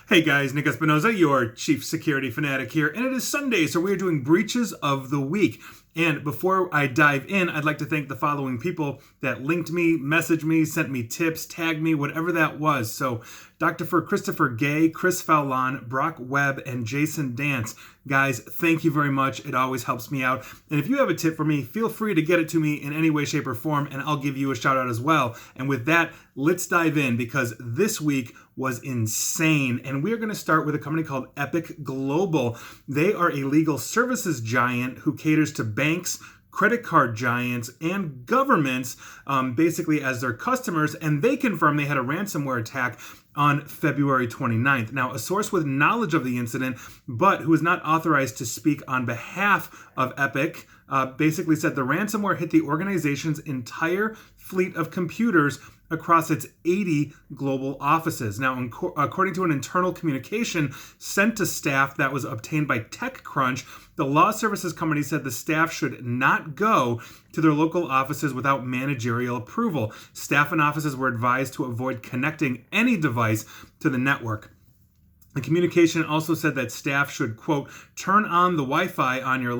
Hey guys, Nick Espinoza, your chief security fanatic here, and it is Sunday, so we are doing breaches of the week. And before I dive in, I'd like to thank the following people that linked me, messaged me, sent me tips, tagged me, whatever that was. So Dr. Christopher Gay, Chris Fallon, Brock Webb, and Jason Dance. Guys, thank you very much. It always helps me out. And if you have a tip for me, feel free to get it to me in any way, shape, or form, and I'll give you a shout out as well. And with that, let's dive in because this week was insane. And we are going to start with a company called Epic Global. They are a legal services giant who caters to banks, credit card giants, and governments basically as their customers. And they confirmed they had a ransomware attack on February 29th. Now, a source with knowledge of the incident, but who is not authorized to speak on behalf of Epic, basically said the ransomware hit the organization's entire fleet of computers across its 80 global offices. Now, according to an internal communication sent to staff that was obtained by TechCrunch, the law services company said the staff should not go to their local offices without managerial approval. Staff and offices were advised to avoid connecting any device to the network. The communication also said that staff should, quote, turn off the Wi-Fi on your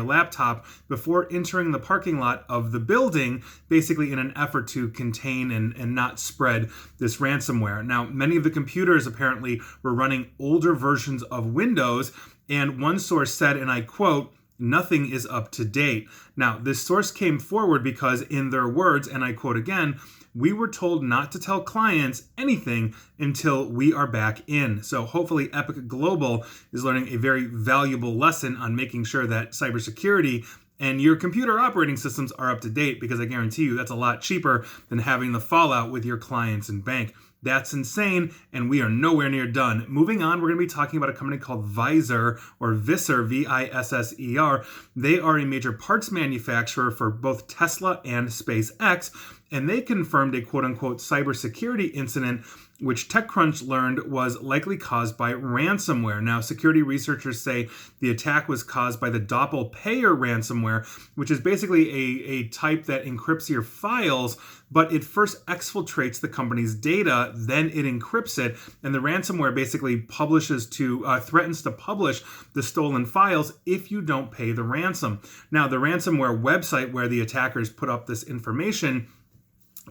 laptop before entering the parking lot of the building, basically in an effort to contain and not spread this ransomware. Now, many of the computers apparently were running older versions of Windows, and one source said, and I quote, nothing is up to date. Now, this source came forward because, in their words, and I quote again, we were told not to tell clients anything until we are back in. So hopefully Epic Global is learning a very valuable lesson on making sure that cybersecurity and your computer operating systems are up to date, because I guarantee you that's a lot cheaper than having the fallout with your clients and bank. That's insane, and we are nowhere near done. Moving on, we're going to be talking about a company called Visser, or Visser, V-I-S-S-E-R. They are a major parts manufacturer for both Tesla and SpaceX, and they confirmed a quote-unquote cybersecurity incident which TechCrunch learned was likely caused by ransomware. Now, security researchers say the attack was caused by the doppelganger ransomware, which is basically a type that encrypts your files, but it first exfiltrates the company's data, then it encrypts it, and the ransomware basically threatens to publish the stolen files if you don't pay the ransom. Now, the ransomware website where the attackers put up this information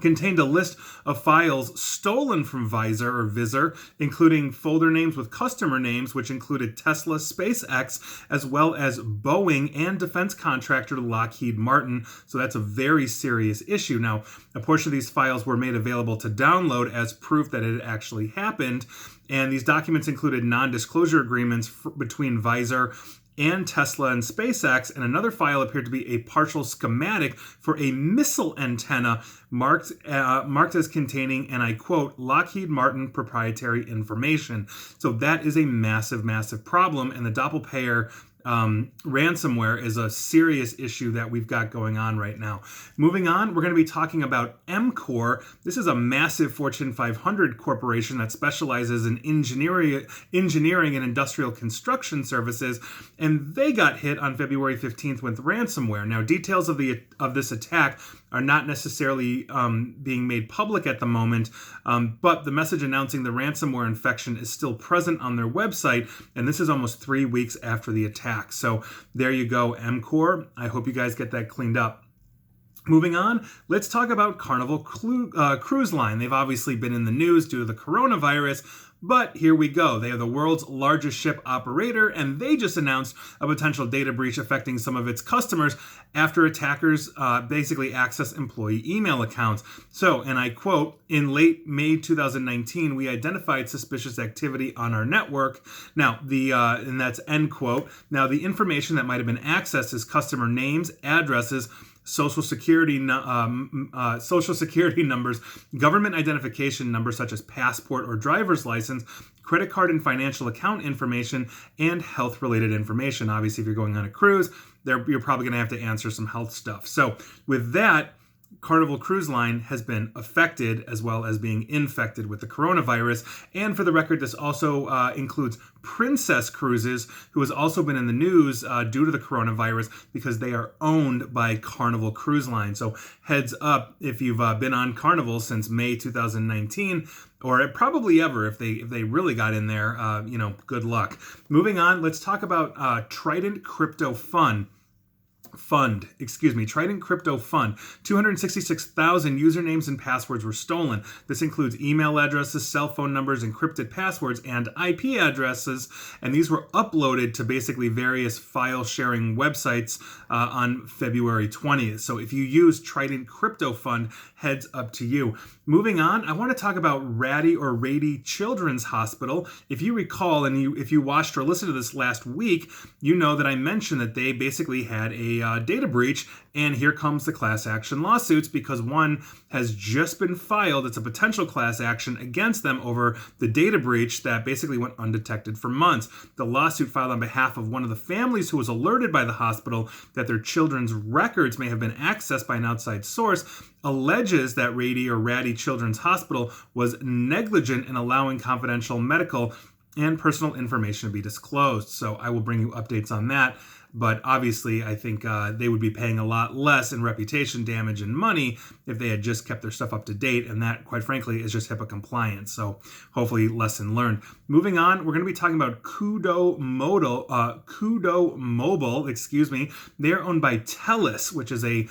contained a list of files stolen from Visser, including folder names with customer names, which included Tesla, SpaceX, as well as Boeing and defense contractor Lockheed Martin. So that's a very serious issue. Now, a portion of these files were made available to download as proof that it actually happened. And these documents included non-disclosure agreements between Visser and Tesla and SpaceX, and another file appeared to be a partial schematic for a missile antenna marked as containing, and I quote, Lockheed Martin proprietary information. So that is a massive, massive problem, and the doppelganger ransomware is a serious issue that we've got going on right now. Moving on, we're going to be talking about EMCOR. This is a massive Fortune 500 corporation that specializes in engineering and industrial construction services, and they got hit on February 15th with ransomware. Now, details of this attack are not necessarily being made public at the moment, but the message announcing the ransomware infection is still present on their website, and this is almost 3 weeks after the attack. So there you go, EMCOR. I hope you guys get that cleaned up. Moving on, let's talk about Carnival Cruise Line. They've obviously been in the news due to the coronavirus, but here we go. They are the world's largest ship operator, and they just announced a potential data breach affecting some of its customers after attackers basically access employee email accounts. So, and I quote, in late May 2019, we identified suspicious activity on our network. Now, and that's end quote. Now, the information that might have been accessed is customer names, addresses, social security numbers, government identification numbers such as passport or driver's license, credit card and financial account information, and health-related information. Obviously, if you're going on a cruise, you're probably going to have to answer some health stuff. So with that, Carnival Cruise Line has been affected as well as being infected with the coronavirus. And for the record, this also includes Princess Cruises, who has also been in the news due to the coronavirus because they are owned by Carnival Cruise Line. So heads up if you've been on Carnival since May 2019, or probably ever if they really got in there, good luck. Moving on, let's talk about Trident Crypto Trident Crypto Fund. 266,000 usernames and passwords were stolen. This includes email addresses, cell phone numbers, encrypted passwords, and IP addresses. And these were uploaded to basically various file sharing websites on February 20th. So if you use Trident Crypto Fund, heads up to you. Moving on, I want to talk about Rady Children's Hospital. If you recall, and if you watched or listened to this last week, you know that I mentioned that they basically had a data breach, and here comes the class action lawsuits because one has just been filed. It's a potential class action against them over the data breach that basically went undetected for months. The lawsuit filed on behalf of one of the families who was alerted by the hospital that their children's records may have been accessed by an outside source alleges that Rady Children's Hospital was negligent in allowing confidential medical and personal information to be disclosed. So I will bring you updates on that. But obviously, I think they would be paying a lot less in reputation damage and money if they had just kept their stuff up to date. And that, quite frankly, is just HIPAA compliant. So hopefully, lesson learned. Moving on, we're going to be talking about Kudo Mobile. They're owned by TELUS, which is a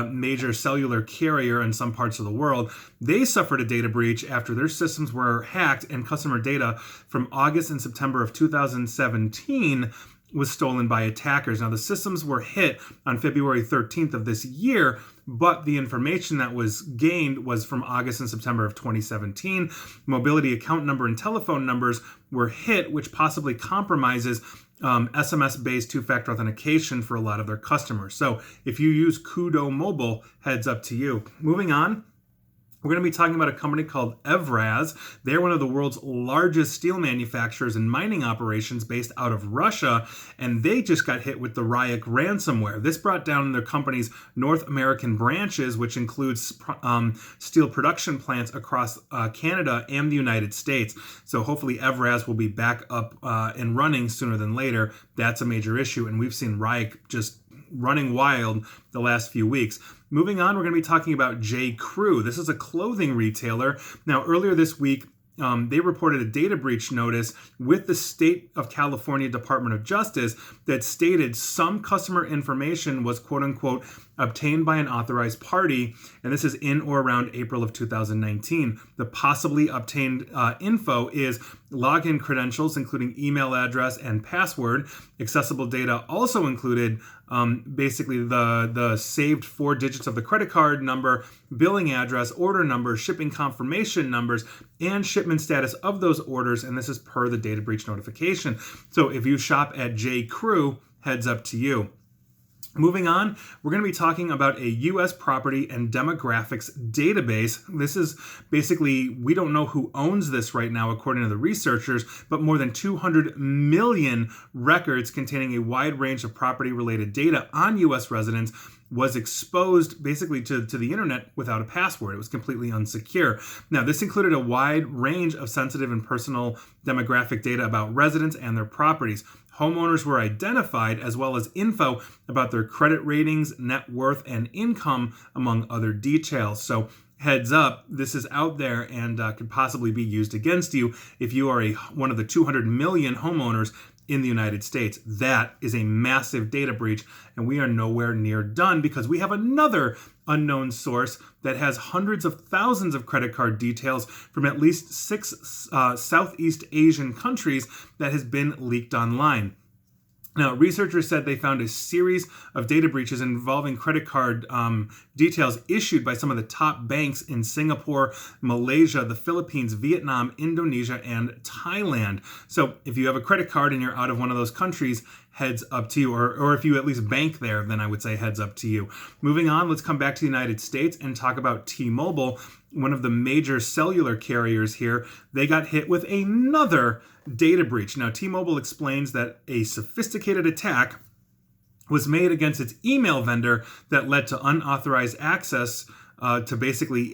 major cellular carrier in some parts of the world. They suffered a data breach after their systems were hacked and customer data from August and September of 2017 was stolen by attackers. Now, the systems were hit on February 13th of this year, but the information that was gained was from August and September of 2017. Mobility account number and telephone numbers were hit, which possibly compromises SMS-based two-factor authentication for a lot of their customers. So if you use Kudo Mobile, heads up to you. Moving on, we're going to be talking about a company called Evraz. They're one of the world's largest steel manufacturers and mining operations based out of Russia, and they just got hit with the Ryuk ransomware. This brought down their company's North American branches, which includes steel production plants across Canada and the United States. So hopefully Evraz will be back up and running sooner than later. That's a major issue, and we've seen Ryuk just running wild the last few weeks. Moving on, we're going to be talking about J. Crew. This is a clothing retailer. Now, earlier this week, they reported a data breach notice with the State of California Department of Justice that stated some customer information was, quote unquote, obtained by an authorized party, and this is in or around April of 2019. The possibly obtained info is login credentials, including email address and password. Accessible data also included basically the saved 4 digits of the credit card number, billing address, order number, shipping confirmation numbers, and shipment status of those orders, and this is per the data breach notification. So if you shop at J. Crew, heads up to you. Moving on, we're going to be talking about a U.S. property and demographics database. This is basically, we don't know who owns this right now, according to the researchers, but more than 200 million records containing a wide range of property-related data on U.S. residents was exposed basically to the internet without a password. It was completely unsecure. Now, this included a wide range of sensitive and personal demographic data about residents and their properties. Homeowners were identified, as well as info about their credit ratings, net worth, and income, among other details. So heads up, this is out there and could possibly be used against you if you are one of the 200 million homeowners in the United States. That is a massive data breach, and we are nowhere near done because we have another unknown source that has hundreds of thousands of credit card details from at least 6 Southeast Asian countries that has been leaked online. Now, researchers said they found a series of data breaches involving credit card details issued by some of the top banks in Singapore, Malaysia, the Philippines, Vietnam, Indonesia, and Thailand. So if you have a credit card and you're out of one of those countries, heads up to you. Or if you at least bank there, then I would say heads up to you. Moving on, let's come back to the United States and talk about T-Mobile, one of the major cellular carriers here. They got hit with another data breach. Now, T-Mobile explains that a sophisticated attack was made against its email vendor that led to unauthorized access to basically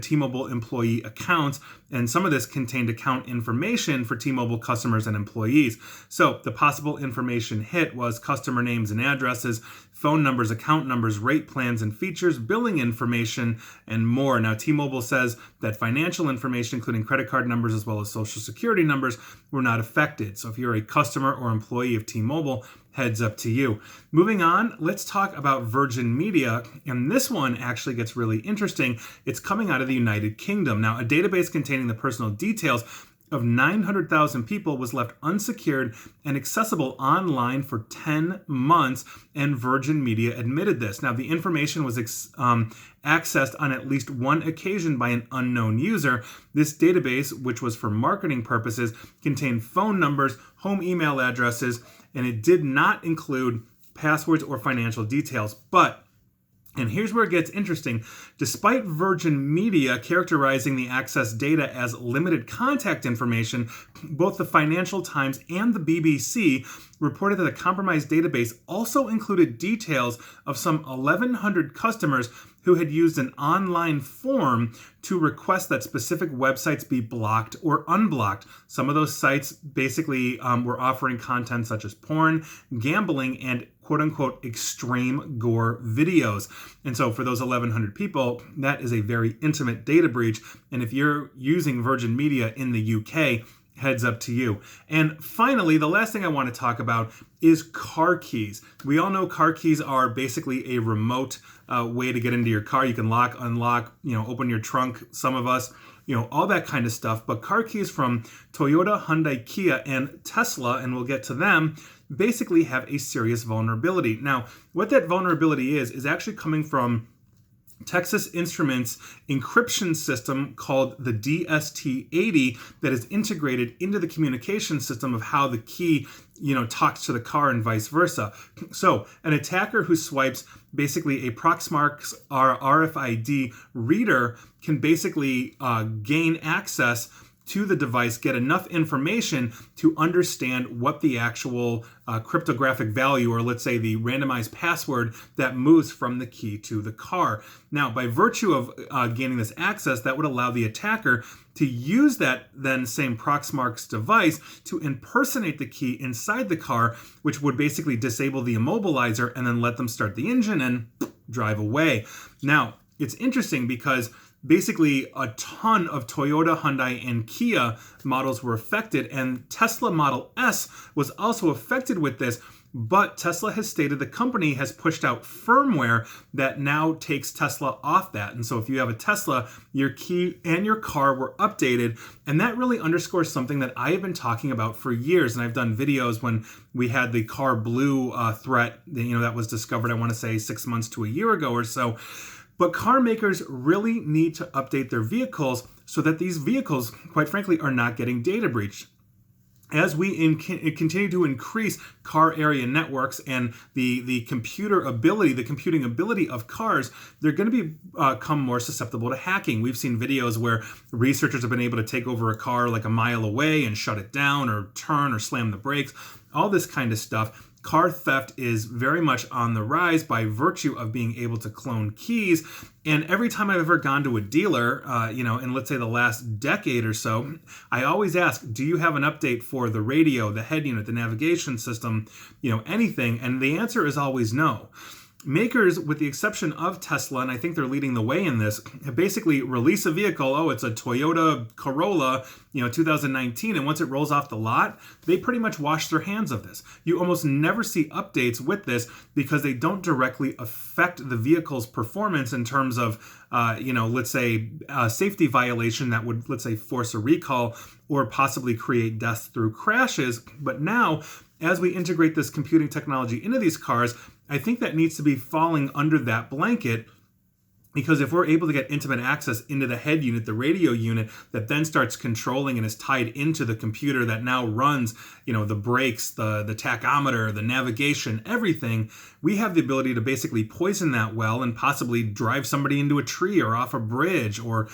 T-Mobile employee accounts, and some of this contained account information for T-Mobile customers and employees. So the possible information hit was customer names and addresses, phone numbers, account numbers, rate plans and features, billing information, and more. Now, T-Mobile says that financial information, including credit card numbers as well as social security numbers, were not affected. So if you're a customer or employee of T-Mobile, heads up to you. Moving on, let's talk about Virgin Media. And this one actually gets really interesting. It's coming out of the United Kingdom. Now, a database containing the personal details of 900,000 people was left unsecured and accessible online for 10 months, and Virgin Media admitted this. Now, the information was accessed on at least one occasion by an unknown user. This database, which was for marketing purposes, contained phone numbers, home email addresses, and it did not include passwords or financial details. But and here's where it gets interesting. Despite Virgin Media characterizing the access data as limited contact information, both the Financial Times and the BBC reported that the compromised database also included details of some 1,100 customers who had used an online form to request that specific websites be blocked or unblocked. Some of those sites basically were offering content such as porn, gambling, and quote-unquote extreme gore videos. And so for those 1,100 people, that is a very intimate data breach. And if you're using Virgin Media in the UK, heads up to you. And finally, the last thing I want to talk about is car keys. We all know car keys are basically a remote way to get into your car. You can lock, unlock, open your trunk, some of us, all that kind of stuff. But car keys from Toyota, Hyundai, Kia, and Tesla, and we'll get to them, basically have a serious vulnerability. Now, what that vulnerability is actually coming from Texas Instruments encryption system called the DST80 that is integrated into the communication system of how the key talks to the car and vice versa. So an attacker who swipes basically a Proxmark's RFID reader can basically gain access to the device, get enough information to understand what the actual cryptographic value, or let's say the randomized password that moves from the key to the car. Now, by virtue of gaining this access, that would allow the attacker to use that then same Proxmark's device to impersonate the key inside the car, which would basically disable the immobilizer and then let them start the engine and drive away. Now, it's interesting because basically a ton of Toyota, Hyundai, and Kia models were affected, and Tesla Model S was also affected with this, but Tesla has stated the company has pushed out firmware that now takes Tesla off that. And so if you have a Tesla, your key and your car were updated, and that really underscores something that I have been talking about for years, and I've done videos when we had the car blue threat, that was discovered, I want to say 6 months to a year ago or so. But car makers really need to update their vehicles so that these vehicles, quite frankly, are not getting data breached. As we continue to increase car area networks and the computing ability of cars, they're going to become more susceptible to hacking. We've seen videos where researchers have been able to take over a car like a mile away and shut it down or turn or slam the brakes, all this kind of stuff. Car theft is very much on the rise by virtue of being able to clone keys. And every time I've ever gone to a dealer, in let's say the last decade or so, I always ask, do you have an update for the radio, the head unit, the navigation system, anything? And the answer is always no. Makers, with the exception of Tesla, and I think they're leading the way in this, have basically released a vehicle. Oh, it's a Toyota Corolla, 2019. And once it rolls off the lot, they pretty much wash their hands of this. You almost never see updates with this because they don't directly affect the vehicle's performance in terms of, let's say a safety violation that would, let's say, force a recall or possibly create deaths through crashes. But now, as we integrate this computing technology into these cars, I think that needs to be falling under that blanket, because if we're able to get intimate access into the head unit, the radio unit, that then starts controlling and is tied into the computer that now runs, the brakes, the tachometer, the navigation, everything, we have the ability to basically poison that well and possibly drive somebody into a tree or off a bridge or,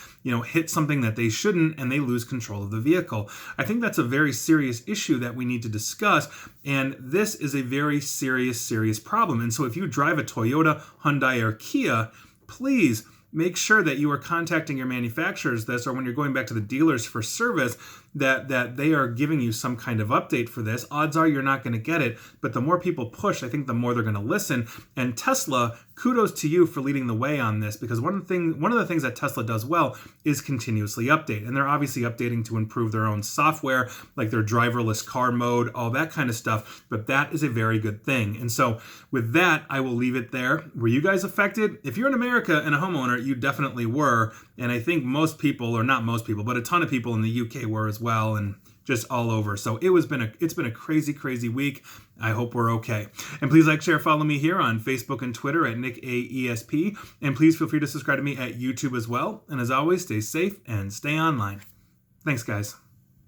hit something that they shouldn't, and they lose control of the vehicle. I think that's a very serious issue that we need to discuss, and this is a very serious problem. And so if you drive a Toyota, Hyundai, or Kia, please make sure that you are contacting your manufacturers this, or when you're going back to the dealers for service, that they are giving you some kind of update for this. Odds are you're not going to get it, but the more people push, I think the more they're going to listen. And Tesla, kudos to you for leading the way on this, because one of the things that Tesla does well is continuously update. And they're obviously updating to improve their own software, like their driverless car mode, all that kind of stuff. But that is a very good thing. And so with that, I will leave it there. Were you guys affected? If you're in America and a homeowner, you definitely were. And I think most people, or not most people, but a ton of people in the UK were as well, and just all over. So it's been a crazy week. I hope we're okay. And please like, share, follow me here on Facebook and Twitter at NickAESP. And please feel free to subscribe to me at YouTube as well. And as always, stay safe and stay online. Thanks, guys.